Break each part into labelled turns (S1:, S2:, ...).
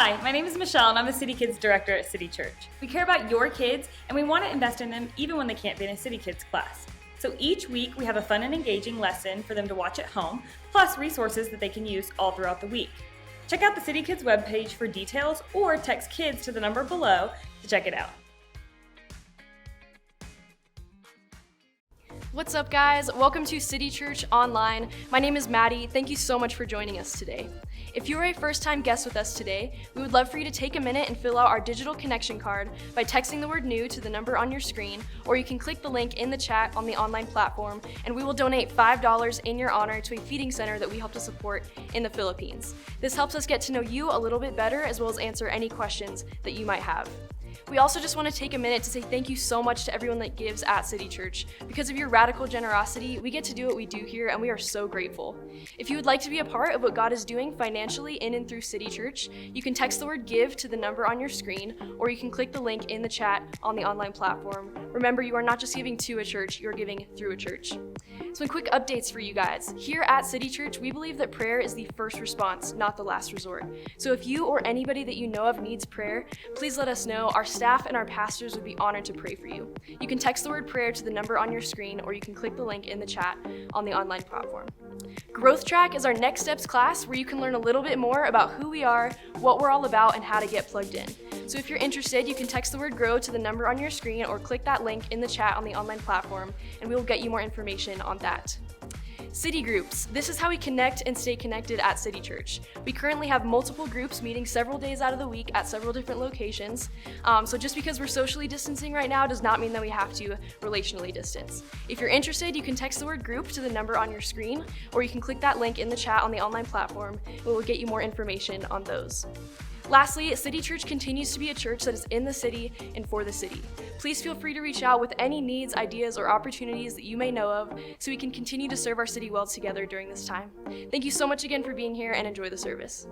S1: Hi, my name is Michelle and I'm the City Kids Director at City Church. We care about your kids and we want to invest in them even when they can't be in a City Kids class. So each week we have a fun and engaging lesson for them to watch at home, plus resources that they can use all throughout the week. Check out the City Kids webpage for details or text KIDS to the number below to check it out.
S2: What's up, guys? Welcome to City Church Online. My name is Maddie. Thank you so much for joining us today. If you are a first-time guest with us today, we would love for you to take a minute and fill out our digital connection card by texting the word NEW to the number on your screen, or you can click the link in the chat on the online platform, and we will donate $5 in your honor to a feeding center that we help to support in the Philippines. This helps us get to know you a little bit better, as well as answer any questions that you might have. We also just want to take a minute to say thank you so much to everyone that gives at City Church. Because of your radical generosity, we get to do what we do here, and we are so grateful. If you would like to be a part of what God is doing financially in and through City Church, you can text the word GIVE to the number on your screen, or you can click the link in the chat on the online platform. Remember, you are not just giving to a church, you're giving through a church. Some quick updates for you guys. Here at City Church, we believe that prayer is the first response, not the last resort. So if you or anybody that you know of needs prayer, please let us know. Our staff and our pastors would be honored to pray for you. You can text the word prayer to the number on your screen, or you can click the link in the chat on the online platform. Growth Track is our Next Steps class where you can learn a little bit more about who we are, what we're all about, and how to get plugged in. So if you're interested, you can text the word GROW to the number on your screen or click that link in the chat on the online platform, and we will get you more information on that. City groups. This is how we connect and stay connected at City Church. We currently have multiple groups meeting several days out of the week at several different locations. So just because we're socially distancing right now does not mean that we have to relationally distance. If you're interested, you can text the word group to the number on your screen, or you can click that link in the chat on the online platform, and we'll get you more information on those. Lastly, City Church continues to be a church that is in the city and for the city. Please feel free to reach out with any needs, ideas, or opportunities that you may know of so we can continue to serve our city well together during this time. Thank you so much again for being here, and enjoy the service.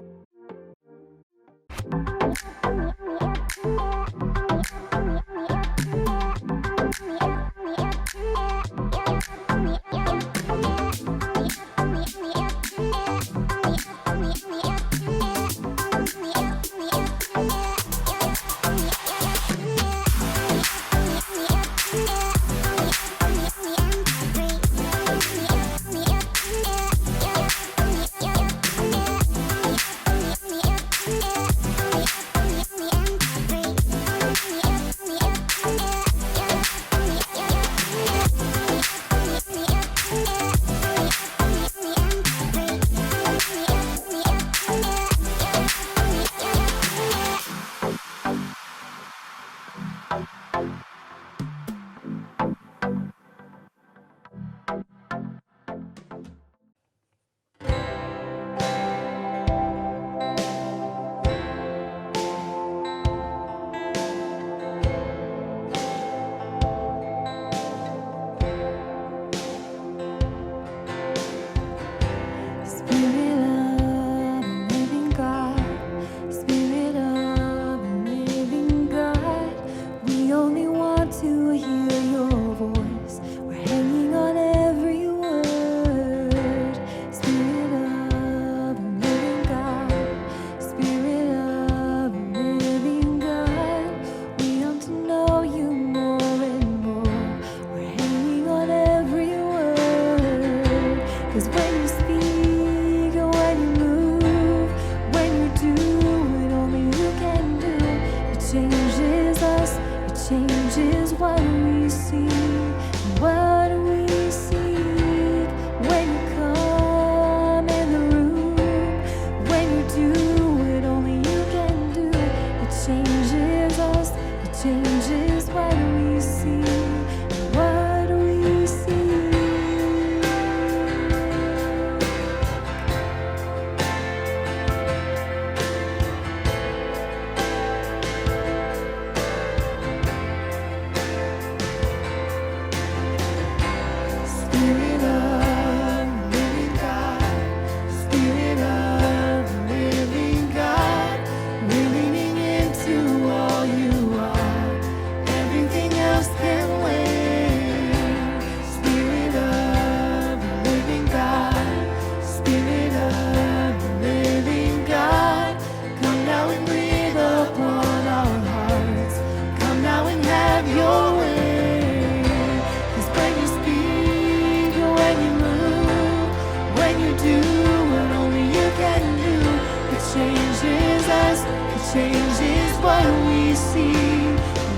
S3: changes what we see,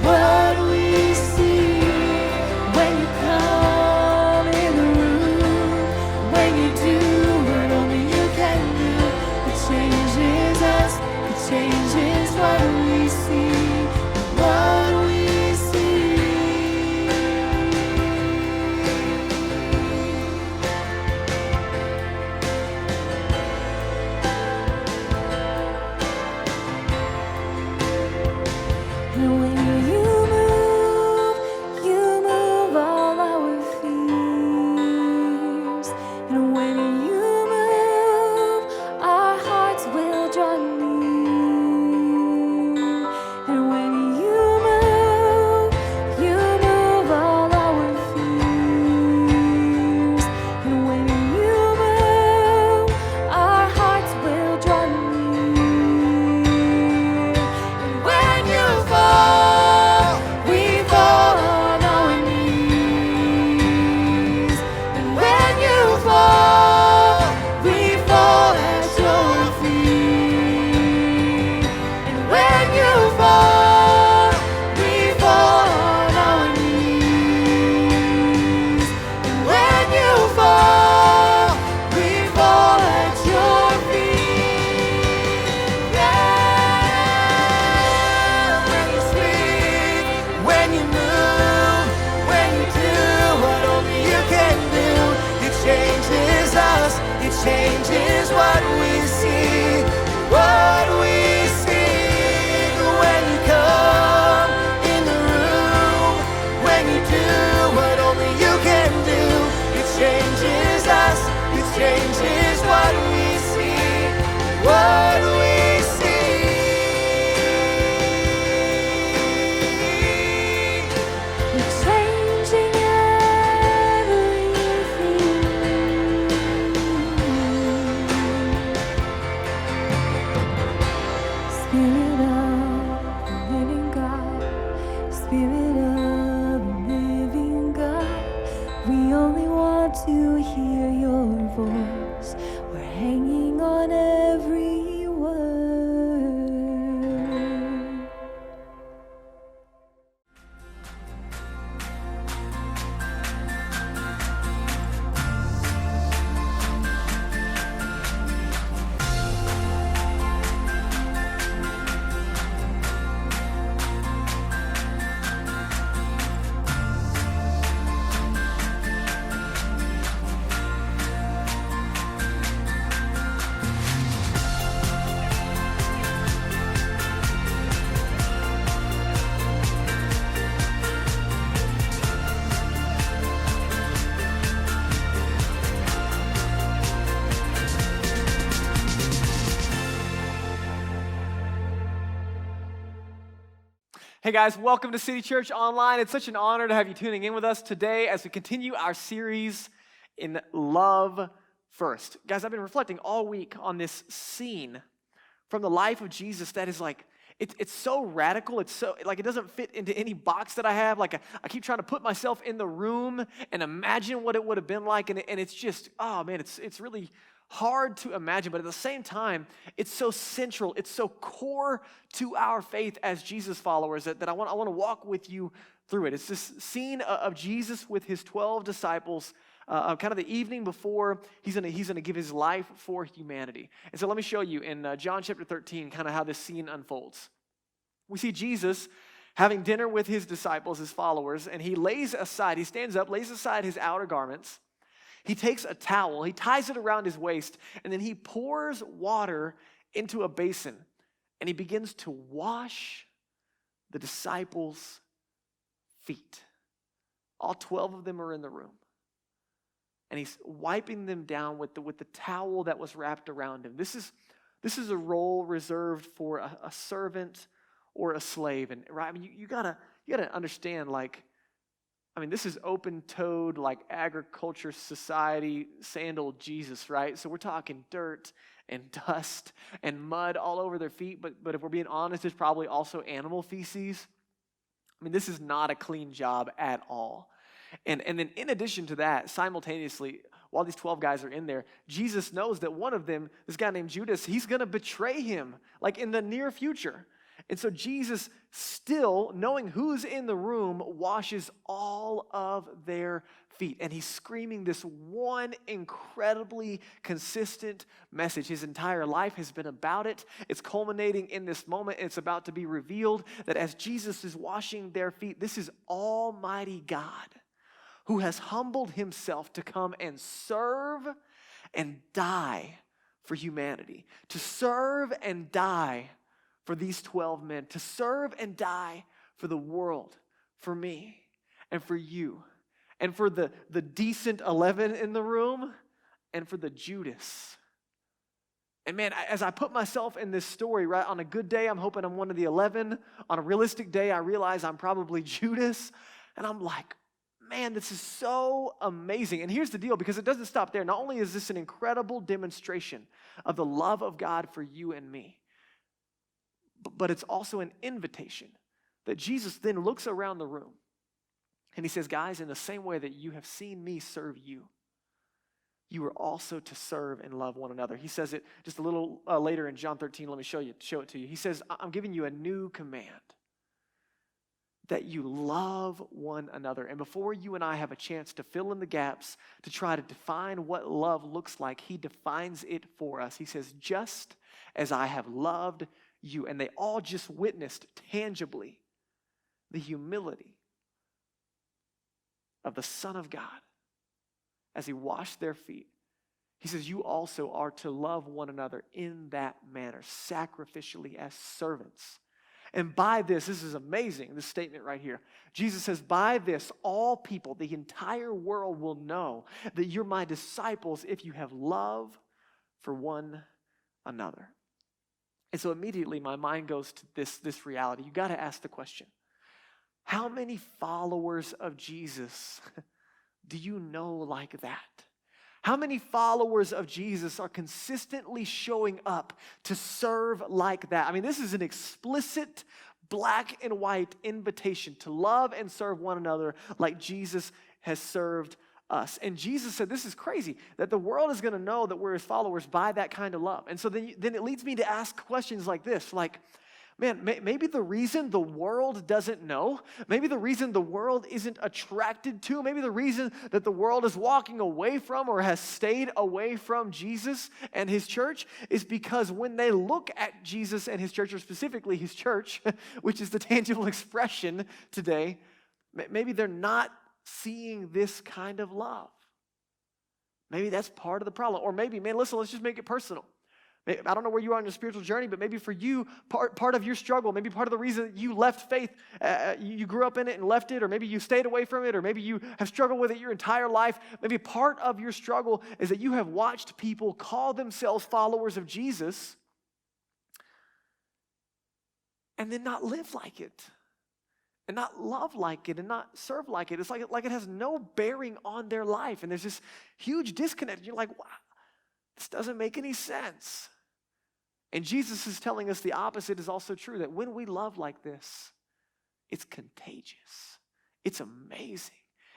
S3: what we see. When you come in the room, when you do what only you can do, it changes us, it changes what we see, what we see. And when you move all our fears. And when you move, our hearts will draw near. And when you move all our fears. And when you move, our hearts will draw near. And when you fall, we fall on our knees. And when you fall, we fall at your feet. And when you fall, we fall on our knees. And when you fall, we fall at your feet. Yeah. When you speak, when you move, when you do what only you can do, it changes us, it changes what we see, what we see. When you come in the room, when you do what only you can do, it changes us, it changes what we see, what we see. You're changing everything. Spirit of the living God, we only want to hear your voice. We're hanging on every word.
S4: Hey guys, welcome to City Church Online. It's such an honor to have you tuning in with us today as we continue our series in Love First. Guys, I've been reflecting all week on this scene from the life of Jesus that is like, it's so radical. It's so, like, it doesn't fit into any box that I have. Like, I keep trying to put myself in the room and imagine what it would have been like. And it's just, oh man, it's really hard to imagine, but at the same time, it's so central, it's so core to our faith as Jesus followers that I want to walk with you through it. It's this scene of Jesus with his 12 disciples, kind of the evening before he's gonna give his life for humanity. And so let me show you in John chapter 13 kind of how this scene unfolds. We see Jesus having dinner with his disciples, his followers, and he stands up, lays aside his outer garments. He takes a towel, he ties it around his waist, and then he pours water into a basin, and he begins to wash the disciples' feet. All 12 of them are in the room. And he's wiping them down with the towel that was wrapped around him. This is a role reserved for a servant or a slave. And right, I mean, you gotta understand, like, I mean, this is open-toed, like agriculture society sandal Jesus, right? So we're talking dirt and dust and mud all over their feet. But if we're being honest, there's probably also animal feces. I mean, this is not a clean job at all. And then in addition to that, simultaneously, while these 12 guys are in there, Jesus knows that one of them, this guy named Judas, he's going to betray him, like in the near future. And so Jesus, still knowing who's in the room, washes all of their feet. And he's screaming this one incredibly consistent message. His entire life has been about it. It's culminating in this moment. It's about to be revealed that as Jesus is washing their feet, this is Almighty God who has humbled himself to come and serve and die for humanity, to serve and die for these 12 men, to serve and die for the world, for me, and for you, and for the decent 11 in the room, and for the Judas. And man, as I put myself in this story, right, on a good day, I'm hoping I'm one of the 11. On a realistic day, I realize I'm probably Judas. And I'm like, man, this is so amazing. And here's the deal, because it doesn't stop there. Not only is this an incredible demonstration of the love of God for you and me, but it's also an invitation that Jesus then looks around the room and he says, guys, in the same way that you have seen me serve you, you are also to serve and love one another. He says it just a little later in John 13. Let me show it to you. He says, I'm giving you a new command, that you love one another. And before you and I have a chance to fill in the gaps, to try to define what love looks like, he defines it for us. He says, just as I have loved you. And they all just witnessed tangibly the humility of the Son of God as he washed their feet. He says, you also are to love one another in that manner, sacrificially as servants. And by this is amazing, this statement right here. Jesus says, by this, all people, the entire world will know that you're my disciples if you have love for one another. And so immediately my mind goes to this reality. You got to ask the question, how many followers of Jesus do you know like that? How many followers of Jesus are consistently showing up to serve like that? I mean, this is an explicit black and white invitation to love and serve one another like Jesus has served us. And Jesus said, this is crazy, that the world is going to know that we're his followers by that kind of love. And so then it leads me to ask questions like this, like, man, maybe the reason the world doesn't know, maybe the reason the world isn't attracted to, maybe the reason that the world is walking away from or has stayed away from Jesus and his church is because when they look at Jesus and his church, or specifically his church, which is the tangible expression today, maybe they're not seeing this kind of love. Maybe that's part of the problem. Or maybe, man, listen, let's just make it personal. I don't know where you are on your spiritual journey, but maybe for you, part of your struggle, maybe part of the reason that you left faith, you grew up in it and left it, or maybe you stayed away from it, or maybe you have struggled with it your entire life. Maybe part of your struggle is that you have watched people call themselves followers of Jesus and then not live like it, and not love like it, and not serve like it. It's like it has no bearing on their life, and there's this huge disconnect. You're like, wow, this doesn't make any sense. And Jesus is telling us the opposite is also true, that when we love like this, it's contagious. It's amazing.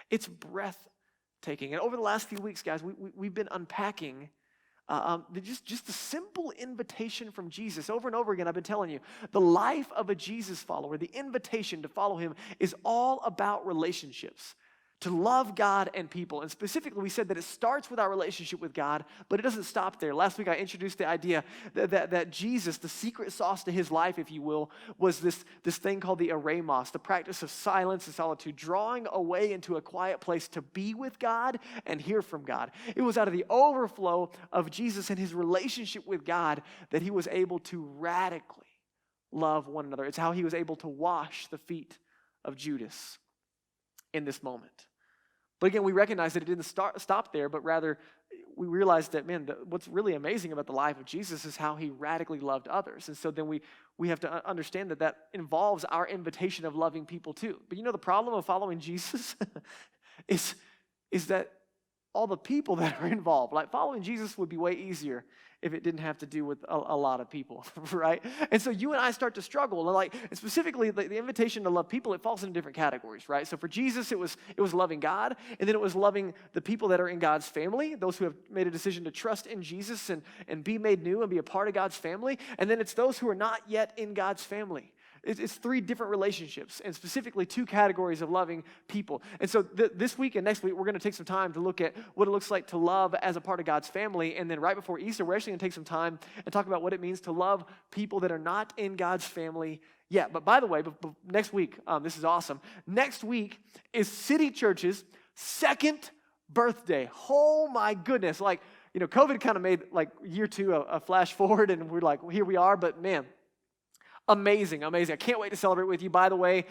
S4: It's breathtaking. And over the last few weeks, guys, we've been unpacking just the simple invitation from Jesus. Over and over again, I've been telling you, the life of a Jesus follower, the invitation to follow him is all about relationships, to love God and people. And specifically, we said that it starts with our relationship with God, but it doesn't stop there. Last week, I introduced the idea that Jesus, the secret sauce to his life, if you will, was this thing called the eremos, the practice of silence and solitude, drawing away into a quiet place to be with God and hear from God. It was out of the overflow of Jesus and his relationship with God that he was able to radically love one another. It's how he was able to wash the feet of Judas in this moment. But again, we recognize that it didn't stop there, but rather we realized that, man, what's really amazing about the life of Jesus is how he radically loved others. And so then we have to understand that involves our invitation of loving people too. But you know, the problem of following Jesus is that all the people that are involved, like following Jesus would be way easier if it didn't have to do with a lot of people, right? And so you and I start to struggle. And specifically, the invitation to love people, it falls into different categories, right? So for Jesus, it was loving God, and then it was loving the people that are in God's family, those who have made a decision to trust in Jesus and be made new and be a part of God's family. And then it's those who are not yet in God's family. It's three different relationships, and specifically two categories of loving people. And so this week and next week, we're going to take some time to look at what it looks like to love as a part of God's family. And then right before Easter, we're actually going to take some time and talk about what it means to love people that are not in God's family yet. But by the way, but next week, this is awesome. Next week is City Church's second birthday. Oh my goodness. COVID kind of made year two a flash forward, and we're like, well, here we are, but man, amazing. I can't wait to celebrate with you. By the way,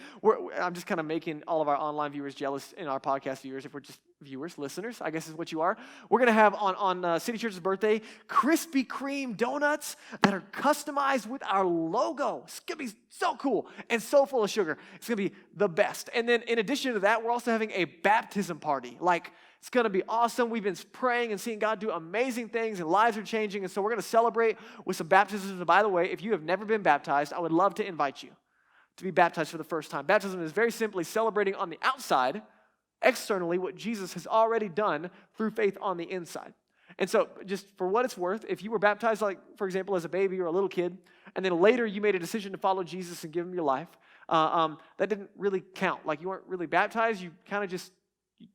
S4: I'm just kind of making all of our online viewers jealous and our podcast viewers, if we're just viewers, listeners, I guess is what you are. We're going to have on City Church's birthday, Krispy Kreme donuts that are customized with our logo. It's going to be so cool and so full of sugar. It's going to be the best. And then in addition to that, we're also having a baptism party. It's going to be awesome. We've been praying and seeing God do amazing things, and lives are changing. And so we're going to celebrate with some baptisms. And by the way, if you have never been baptized, I would love to invite you to be baptized for the first time. Baptism is very simply celebrating on the outside, externally, what Jesus has already done through faith on the inside. And so just for what it's worth, if you were baptized, for example, as a baby or a little kid, and then later you made a decision to follow Jesus and give him your life, that didn't really count. You weren't really baptized. You kind of just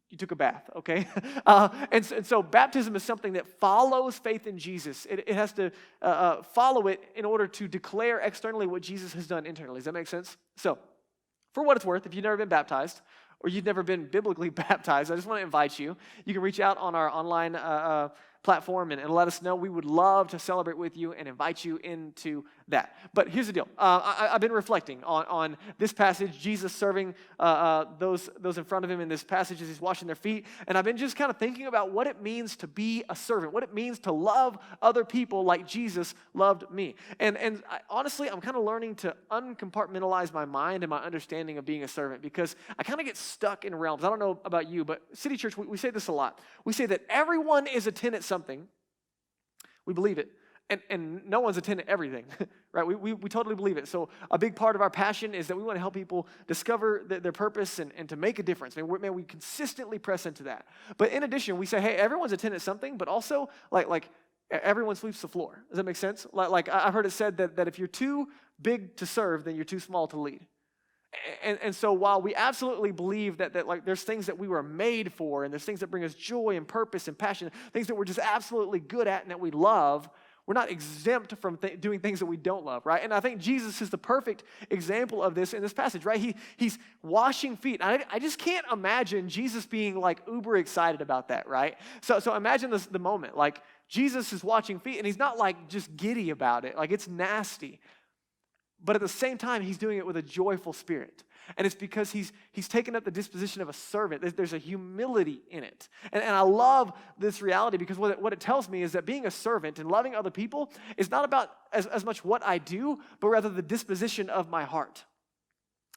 S4: you took a bath, okay? And so baptism is something that follows faith in Jesus. It has to follow it in order to declare externally what Jesus has done internally. Does that make sense? So for what it's worth, if you've never been baptized or you've never been biblically baptized, I just want to invite you. You can reach out on our online platform and let us know. We would love to celebrate with you and invite you into that. But here's the deal. I've been reflecting on this passage, Jesus serving those in front of him in this passage as he's washing their feet. And I've been just kind of thinking about what it means to be a servant, what it means to love other people like Jesus loved me. And honestly, I'm kind of learning to uncompartmentalize my mind and my understanding of being a servant, because I kind of get stuck in realms. I don't know about you, but City Church, we say this a lot. We say that everyone is a 10 at something. We believe it. And no one's a 10 at everything, right? We totally believe it. So a big part of our passion is that we want to help people discover their purpose and to make a difference. We consistently press into that. But in addition, we say, hey, everyone's a 10 at something, but also like everyone sweeps the floor. Does that make sense? I've heard it said that if you're too big to serve, then you're too small to lead. And so while we absolutely believe that there's things that we were made for, and there's things that bring us joy and purpose and passion, things that we're just absolutely good at and that we love, we're not exempt from doing things that we don't love, right? And I think Jesus is the perfect example of this in this passage, right? He's washing feet. I just can't imagine Jesus being uber excited about that, right? So imagine the moment. Jesus is washing feet, and he's not just giddy about it. It's nasty. But at the same time, he's doing it with a joyful spirit. And it's because he's taken up the disposition of a servant. There's a humility in it. And I love this reality, because what it tells me is that being a servant and loving other people is not about as much what I do, but rather the disposition of my heart.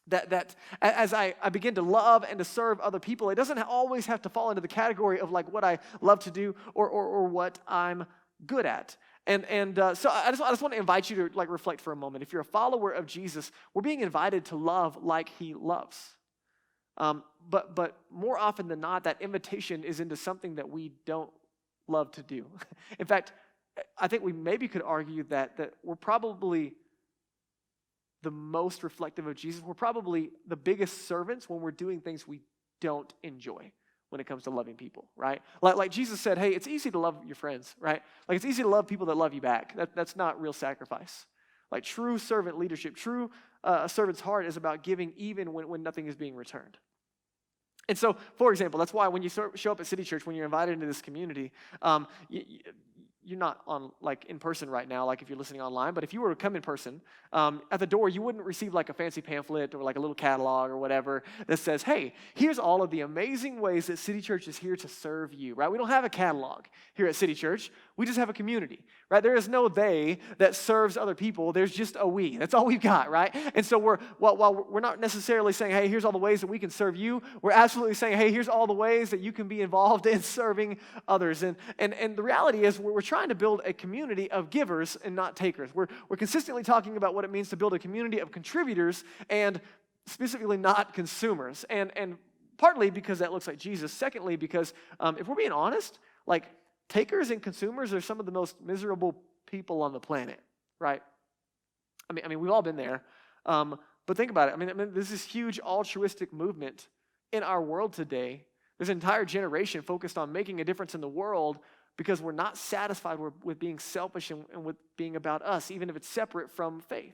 S4: That as I begin to love and to serve other people, it doesn't always have to fall into the category of what I love to do or what I'm good at. So I just want to invite you to reflect for a moment. If you're a follower of Jesus, we're being invited to love like he loves. But more often than not, that invitation is into something that we don't love to do. In fact, I think we maybe could argue that we're probably the most reflective of Jesus. We're probably the biggest servants when we're doing things we don't enjoy when it comes to loving people, right? Like Jesus said, hey, it's easy to love your friends, right? It's easy to love people that love you back. That's not real sacrifice. True servant leadership, true servant's heart is about giving even when nothing is being returned. And so, for example, that's why when you show up at City Church, when you're invited into this community, you're not on in person right now, if you're listening online, but if you were to come in person, at the door, you wouldn't receive a fancy pamphlet or a little catalog or whatever that says, hey, here's all of the amazing ways that City Church is here to serve you, right? We don't have a catalog here at City Church. We just have a community, right? There is no they that serves other people. There's just a we. That's all we've got, right? And so while we're not necessarily saying, hey, here's all the ways that we can serve you, we're absolutely saying, hey, here's all the ways that you can be involved in serving others. And the reality is we're trying to build a community of givers and not takers. We're consistently talking about what it means to build a community of contributors and specifically not consumers. And partly because that looks like Jesus. Secondly, because if we're being honest, like takers and consumers are some of the most miserable people on the planet, right? I mean, we've all been there. But think about it. I mean, there's this huge altruistic movement in our world today. There's an entire generation focused on making a difference in the world because we're not satisfied with being selfish and with being about us, even if it's separate from faith.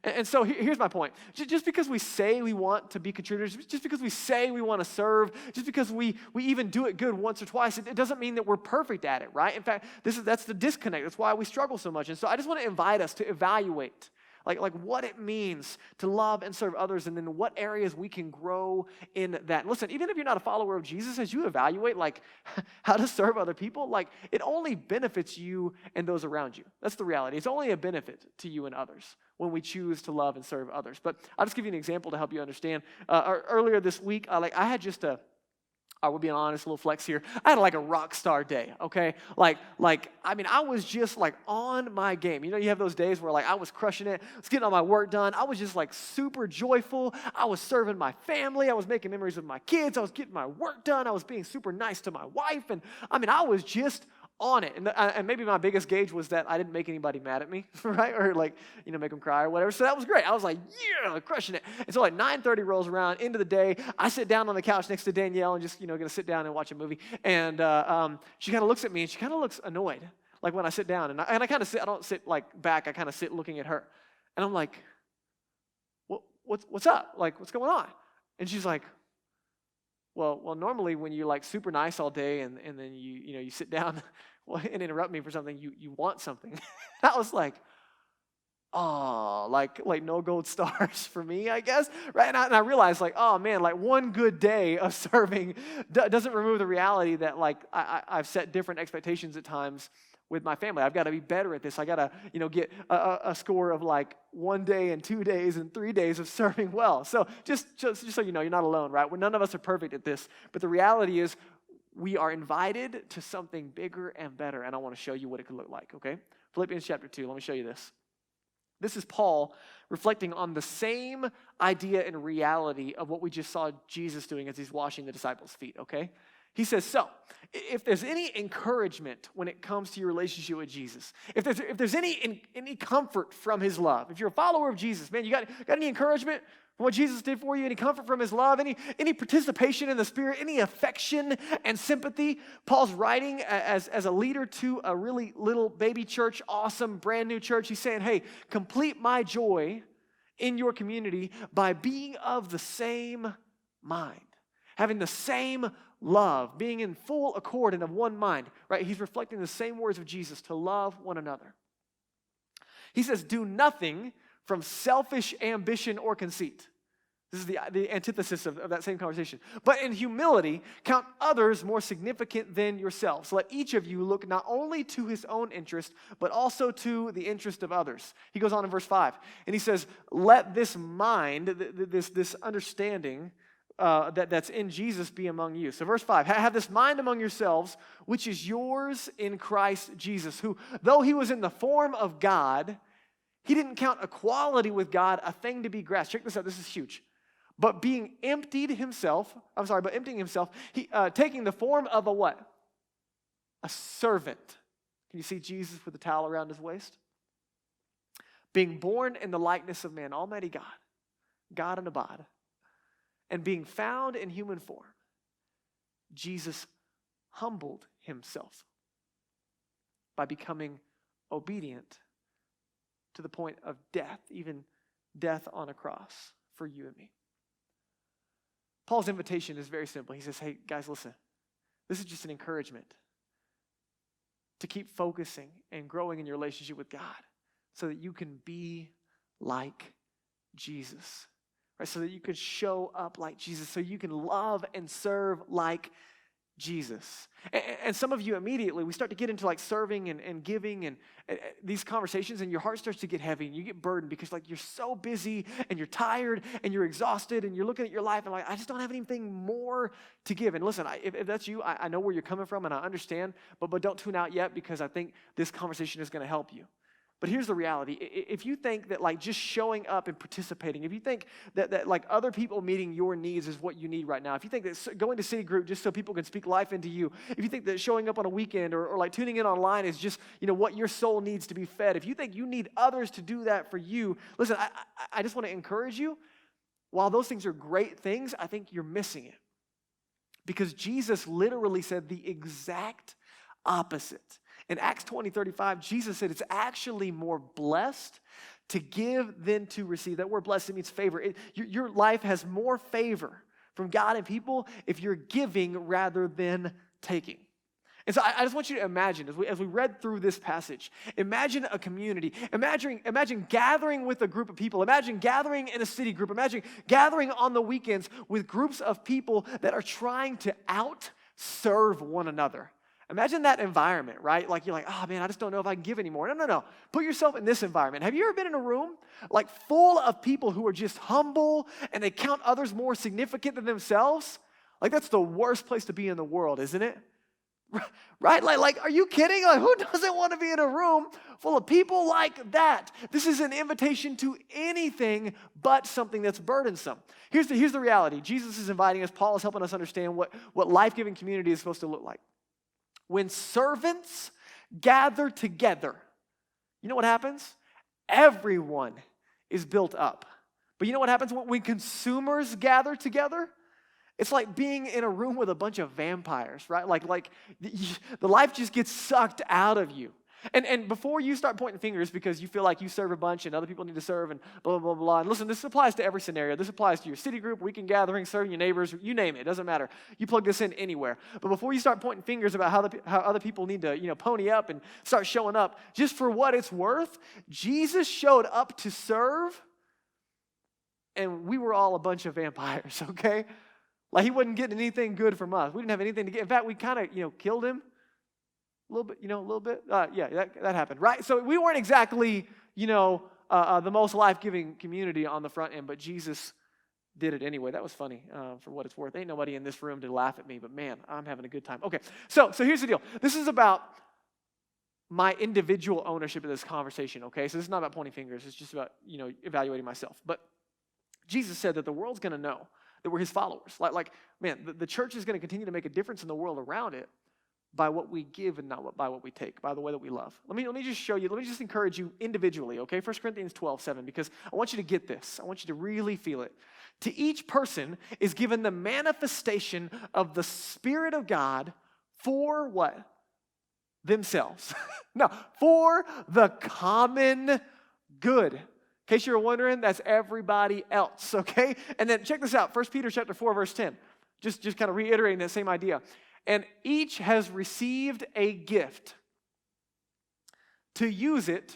S4: And so here's my point. Just because we say we want to be contributors, just because we say we want to serve, just because we even do it good once or twice, it doesn't mean that we're perfect at it, right? In fact, that's the disconnect. That's why we struggle so much. And so I just want to invite us to evaluate like what it means to love and serve others, and then what areas we can grow in that. Listen, even if you're not a follower of Jesus, as you evaluate like how to serve other people, like it only benefits you and those around you. That's the reality. It's only a benefit to you and others when we choose to love and serve others. But I'll just give you an example to help you understand. Earlier this week, I had just I will be honest, a little flex here. I had like a rock star day, okay? I was just like on my game. You know, you have those days where like I was crushing it, I was getting all my work done. I was just like super joyful. I was serving my family. I was making memories with my kids. I was getting my work done. I was being super nice to my wife. And I was just on it. And maybe my biggest gauge was that I didn't make anybody mad at me, right? Or like, make them cry or whatever. So that was great. I was like, yeah, crushing it. And so like 9:30 rolls around, into the day. I sit down on the couch next to Danielle and just, going to sit down and watch a movie. And she kind of looks at me and she kind of looks annoyed. Like when I sit down and I kind of sit, I don't sit like back. I kind of sit looking at her. And I'm like, what's up? Like, what's going on? And she's like, well, normally when you're like super nice all day and then you sit down and interrupt me for something, you want something. I was like, oh, like no gold stars for me, I guess, right? And I realized like, oh man, like one good day of serving doesn't remove the reality that like I've set different expectations at times with my family. I've got to be better at this. I got to, get a score of like 1 day and 2 days and 3 days of serving well. So just so you know, you're not alone, right? None of us are perfect at this. But the reality is we are invited to something bigger and better. And I want to show you what it could look like, okay? Philippians Chapter 2, let me show you this. This is Paul reflecting on the same idea and reality of what we just saw Jesus doing as he's washing the disciples' feet, okay? He says, so, if there's any encouragement when it comes to your relationship with Jesus, if there's any comfort from his love, if you're a follower of Jesus, man, you got any encouragement from what Jesus did for you, any comfort from his love, any participation in the Spirit, any affection and sympathy? Paul's writing as a leader to a really little baby church, awesome, brand new church. He's saying, hey, complete my joy in your community by being of the same mind, having the same love, being in full accord and of one mind, right? He's reflecting the same words of Jesus, to love one another. He says, do nothing from selfish ambition or conceit. This is the antithesis of that same conversation. But in humility, count others more significant than yourselves. Let each of you look not only to his own interest, but also to the interest of others. He goes on in verse 5, and he says, let this mind, this understanding, that's in Jesus be among you. So verse 5, have this mind among yourselves, which is yours in Christ Jesus, who, though he was in the form of God, he didn't count equality with God a thing to be grasped. Check this out, this is huge. But emptying himself, he taking the form of a what? A servant. Can you see Jesus with the towel around his waist? Being born in the likeness of man, Almighty God, God in a bod. And being found in human form, Jesus humbled himself by becoming obedient to the point of death, even death on a cross for you and me. Paul's invitation is very simple. He says, hey, guys, listen. This is just an encouragement to keep focusing and growing in your relationship with God so that you can be like Jesus. Right, so that you could show up like Jesus, so you can love and serve like Jesus. And some of you immediately, we start to get into like serving and giving and these conversations, and your heart starts to get heavy and you get burdened because like you're so busy and you're tired and you're exhausted and you're looking at your life and like, I just don't have anything more to give. And listen, if that's you, I know where you're coming from and I understand, but don't tune out yet because I think this conversation is going to help you. But here's the reality. If you think that like just showing up and participating, if you think that like other people meeting your needs is what you need right now, if you think that going to city group just so people can speak life into you, if you think that showing up on a weekend or like tuning in online is just, what your soul needs to be fed, if you think you need others to do that for you, listen, I just want to encourage you. While those things are great things, I think you're missing it. Because Jesus literally said the exact opposite. In Acts 20:35, Jesus said it's actually more blessed to give than to receive. That word blessed, it means favor. Your life has more favor from God and people if you're giving rather than taking. And so I just want you to imagine, as we read through this passage, imagine a community. Imagine gathering with a group of people. Imagine gathering in a city group. Imagine gathering on the weekends with groups of people that are trying to out-serve one another. Imagine that environment, right? Like you're like, oh man, I just don't know if I can give anymore. No. Put yourself in this environment. Have you ever been in a room like full of people who are just humble and they count others more significant than themselves? Like that's the worst place to be in the world, isn't it? Right? Like, are you kidding? Like, who doesn't want to be in a room full of people like that? This is an invitation to anything but something that's burdensome. Here's the reality. Jesus is inviting us. Paul is helping us understand what life-giving community is supposed to look like. When servants gather together, you know what happens? Everyone is built up. But you know what happens when consumers gather together? It's like being in a room with a bunch of vampires, right? Like the life just gets sucked out of you. And before you start pointing fingers because you feel like you serve a bunch and other people need to serve and blah, blah, blah, blah. And listen, this applies to every scenario. This applies to your city group, weekend gathering, serving your neighbors, you name it. It doesn't matter. You plug this in anywhere. But before you start pointing fingers about how other people need to, pony up and start showing up, just for what it's worth, Jesus showed up to serve and we were all a bunch of vampires, okay? Like he wasn't getting anything good from us. We didn't have anything to get. In fact, we kind of, killed him. A little bit. Yeah, that happened, right? So we weren't exactly, the most life-giving community on the front end, but Jesus did it anyway. That was funny for what it's worth. Ain't nobody in this room to laugh at me, but man, I'm having a good time. Okay, so here's the deal. This is about my individual ownership of this conversation, okay? So this is not about pointing fingers. It's just about, evaluating myself. But Jesus said that the world's going to know that we're his followers. Like man, the church is going to continue to make a difference in the world around it by what we give and not by what we take, by the way that we love. Let me just show you, let me just encourage you individually, okay? 1 Corinthians 12:7, because I want you to get this. I want you to really feel it. To each person is given the manifestation of the Spirit of God for what? Themselves. No, for the common good. In case you're wondering, that's everybody else, okay? And then check this out, 1 Peter Chapter 4, verse 10. Just kind of reiterating that same idea. And each has received a gift to use it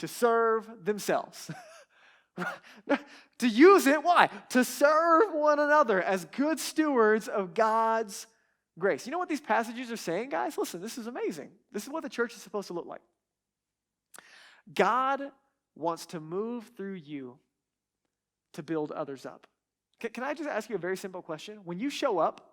S4: to serve themselves. To use it, why? To serve one another as good stewards of God's grace. You know what these passages are saying, guys? Listen, this is amazing. This is what the church is supposed to look like. God wants to move through you to build others up. Can I just ask you a very simple question? When you show up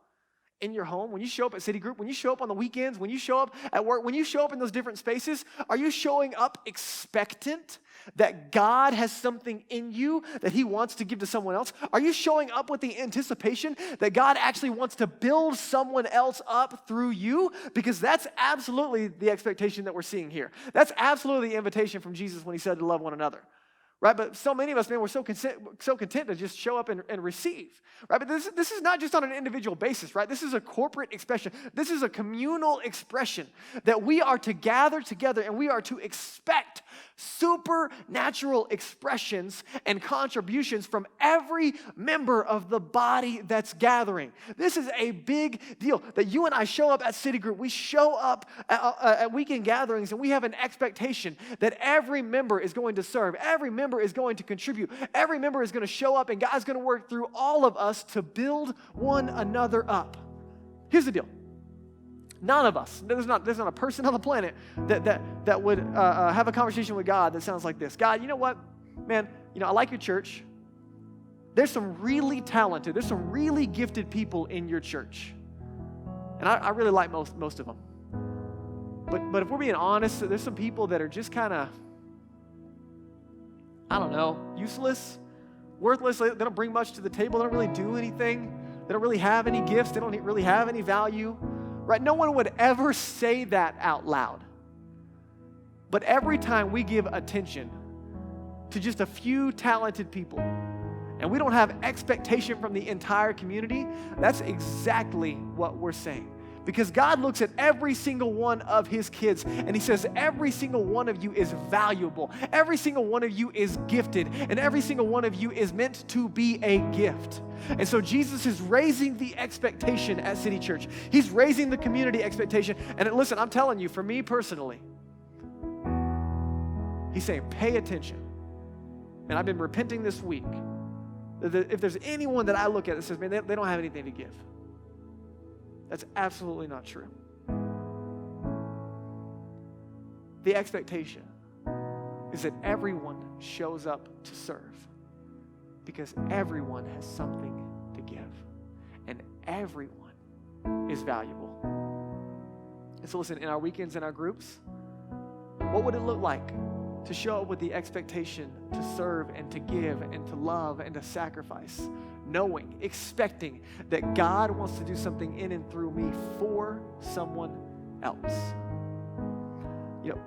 S4: in your home, when you show up at city group, when you show up on the weekends, when you show up at work, when you show up in those different spaces, are you showing up expectant that God has something in you that he wants to give to someone else? Are you showing up with the anticipation that God actually wants to build someone else up through you? Because that's absolutely the expectation that we're seeing here. That's absolutely the invitation from Jesus when he said to love one another. Right, but so many of us, man, we're so content to just show up and receive, right? But this is not just on an individual basis, right? This is a corporate expression. This is a communal expression that we are to gather together and we are to expect supernatural expressions and contributions from every member of the body that's gathering. This is a big deal that you and I show up at City Group. We show up at weekend gatherings and we have an expectation that every member is going to serve. Every member is going to contribute. Every member is going to show up and God's going to work through all of us to build one another up. Here's the deal. None of us, there's not a person on the planet that would have a conversation with God that sounds like this. God, you know what? Man, I like your church. There's some really talented, there's some really gifted people in your church. And I really like most of them. But if we're being honest, there's some people that are just kind of, I don't know, useless, worthless. They don't bring much to the table. They don't really do anything. They don't really have any gifts. They don't really have any value. Right? No one would ever say that out loud. But every time we give attention to just a few talented people, and we don't have expectation from the entire community, that's exactly what we're saying. Because God looks at every single one of his kids and he says, every single one of you is valuable. Every single one of you is gifted. And every single one of you is meant to be a gift. And so Jesus is raising the expectation at City Church. He's raising the community expectation. And listen, I'm telling you, for me personally, he's saying, pay attention. And I've been repenting this week. If there's anyone that I look at that says, man, they don't have anything to give. That's absolutely not true. The expectation is that everyone shows up to serve because everyone has something to give and everyone is valuable. And so listen, in our weekends and our groups, what would it look like to show up with the expectation to serve and to give and to love and to sacrifice, knowing, expecting that God wants to do something in and through me for someone else?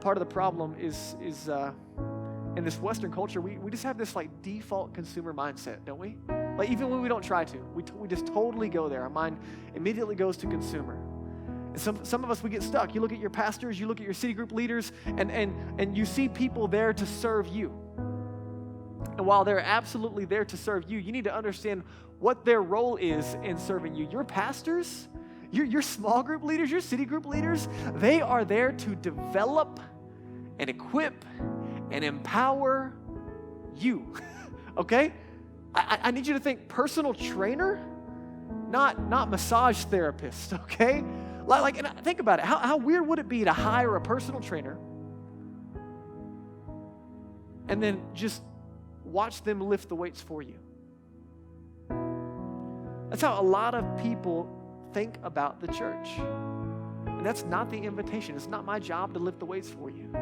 S4: Part of the problem is in this Western culture, we just have this like default consumer mindset, don't we? Like even when we don't try to, we just totally go there. Our mind immediately goes to consumer. And some of us, we get stuck. You look at your pastors, you look at your city group leaders, and you see people there to serve you. And while they're absolutely there to serve you, you need to understand what their role is in serving you. Your pastors, your small group leaders, your city group leaders, they are there to develop and equip and empower you, okay? I need you to think personal trainer, not massage therapist, okay? And think about it. How weird would it be to hire a personal trainer and then just watch them lift the weights for you? That's how a lot of people think about the church. And that's not the invitation. It's not my job to lift the weights for you.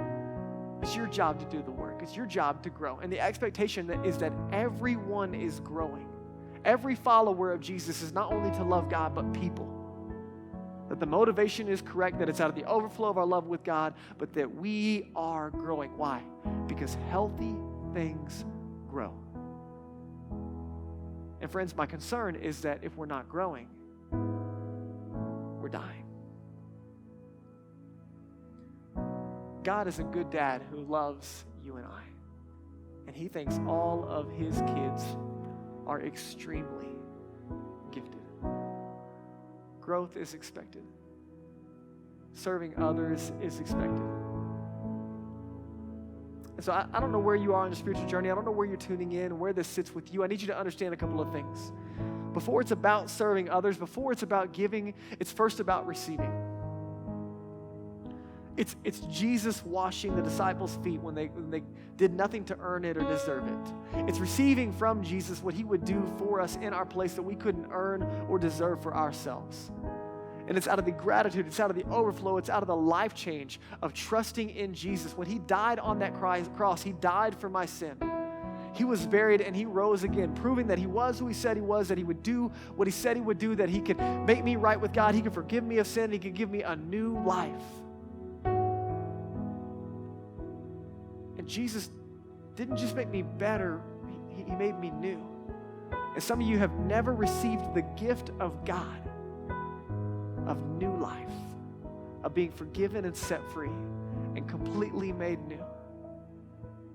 S4: It's your job to do the work. It's your job to grow. And the expectation is that everyone is growing. Every follower of Jesus is not only to love God, but people. That the motivation is correct, that it's out of the overflow of our love with God, but that we are growing. Why? Because healthy things grow. And friends, my concern is that if we're not growing, we're dying. God is a good dad who loves you and I. And he thinks all of his kids are extremely gifted. Growth is expected. Serving others is expected. And so I don't know where you are on your spiritual journey. I don't know where you're tuning in, where this sits with you. I need you to understand a couple of things. Before it's about serving others, before it's about giving, it's first about receiving. It's Jesus washing the disciples' feet when they did nothing to earn it or deserve it. It's receiving from Jesus what he would do for us in our place that we couldn't earn or deserve for ourselves. And it's out of the gratitude, it's out of the overflow, it's out of the life change of trusting in Jesus. When he died on that cross, he died for my sin. He was buried and he rose again, proving that he was who he said he was, that he would do what he said he would do, that he could make me right with God, he could forgive me of sin, he could give me a new life. And Jesus didn't just make me better, he made me new. And some of you have never received the gift of God, of new life, of being forgiven and set free and completely made new.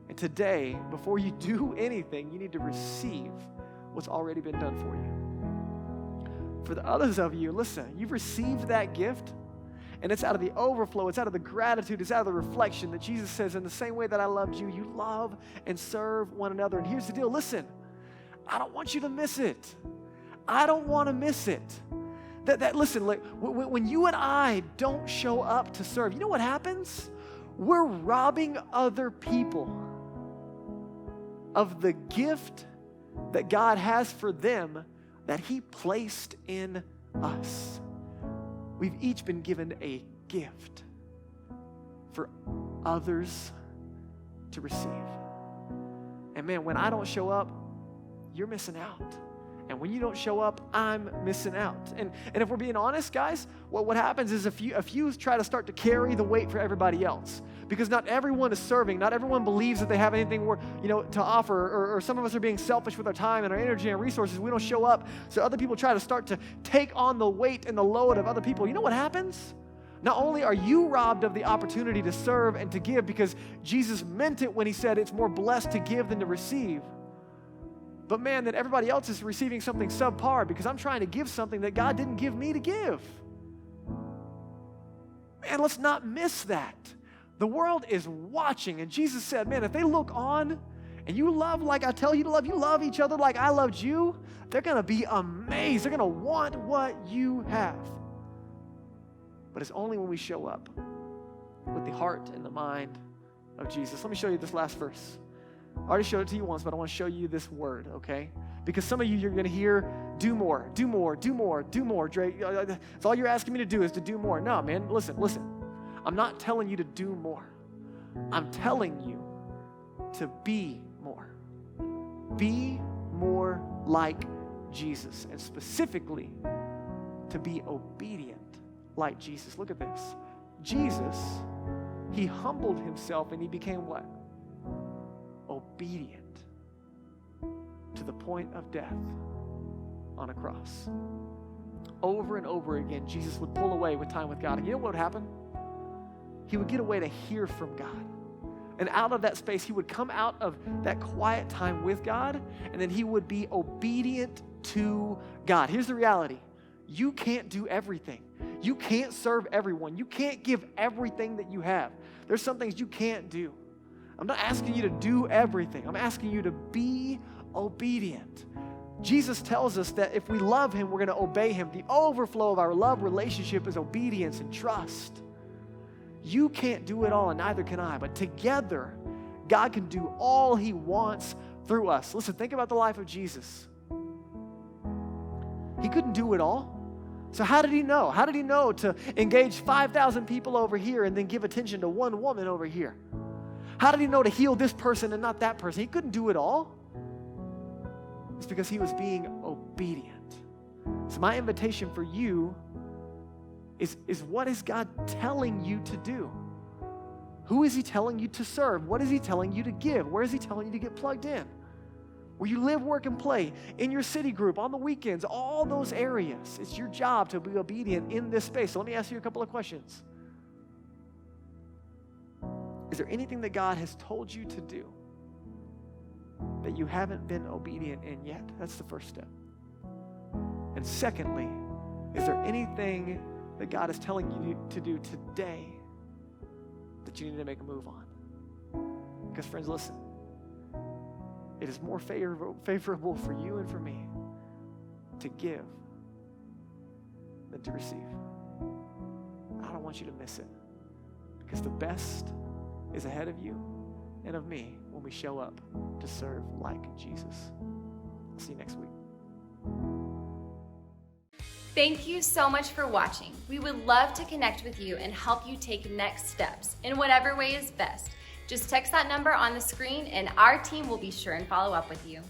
S4: And today, before you do anything, you need to receive what's already been done for you. For the others of you, listen, you've received that gift, and it's out of the overflow, it's out of the gratitude, it's out of the reflection that Jesus says, in the same way that I loved you, you love and serve one another. And here's the deal, listen, I don't want you to miss it. I don't want to miss it. Listen, like, when you and I don't show up to serve, you know what happens? We're robbing other people of the gift that God has for them that he placed in us. We've each been given a gift for others to receive. And man, when I don't show up, you're missing out. And when you don't show up, I'm missing out. And if we're being honest, guys, what happens is a few try to start to carry the weight for everybody else. Because not everyone is serving. Not everyone believes that they have anything more, to offer. Or some of us are being selfish with our time and our energy and resources. We don't show up. So other people try to start to take on the weight and the load of other people. You know what happens? Not only are you robbed of the opportunity to serve and to give, because Jesus meant it when he said it's more blessed to give than to receive. But man, that everybody else is receiving something subpar because I'm trying to give something that God didn't give me to give. Man, let's not miss that. The world is watching, and Jesus said, man, if they look on and you love like I tell you to love, you love each other like I loved you, they're going to be amazed. They're going to want what you have. But it's only when we show up with the heart and the mind of Jesus. Let me show you this last verse. I already showed it to you once, but I want to show you this word, okay? Because some of you're going to hear, do more, do more, do more, do more, Drake. That's all you're asking me to do is to do more. No, man, listen. I'm not telling you to do more. I'm telling you to be more. Be more like Jesus, and specifically to be obedient like Jesus. Look at this. Jesus, he humbled himself and he became what? Obedient to the point of death on a cross. Over and over again, Jesus would pull away with time with God. And you know what would happen? He would get away to hear from God. And out of that space, he would come out of that quiet time with God, and then he would be obedient to God. Here's the reality. You can't do everything. You can't serve everyone. You can't give everything that you have. There's some things you can't do. I'm not asking you to do everything. I'm asking you to be obedient. Jesus tells us that if we love him, we're going to obey him. The overflow of our love relationship is obedience and trust. You can't do it all, and neither can I. But together, God can do all he wants through us. Listen, think about the life of Jesus. He couldn't do it all. So how did he know? How did he know to engage 5,000 people over here and then give attention to one woman over here? How did he know to heal this person and not that person? He couldn't do it all. It's because he was being obedient. So my invitation for you is what is God telling you to do? Who is he telling you to serve? What is he telling you to give? Where is he telling you to get plugged in? Where you live, work, and play, in your city group, on the weekends, all those areas. It's your job to be obedient in this space. So let me ask you a couple of questions. Is there anything that God has told you to do that you haven't been obedient in yet? That's the first step. And secondly, is there anything that God is telling you to do today that you need to make a move on? Because friends, listen, it is more favorable for you and for me to give than to receive. I don't want you to miss it, because the best is ahead of you and of me when we show up to serve like Jesus. I'll see you next week.
S5: Thank you so much for watching. We would love to connect with you and help you take next steps in whatever way is best. Just text that number on the screen and our team will be sure and follow up with you.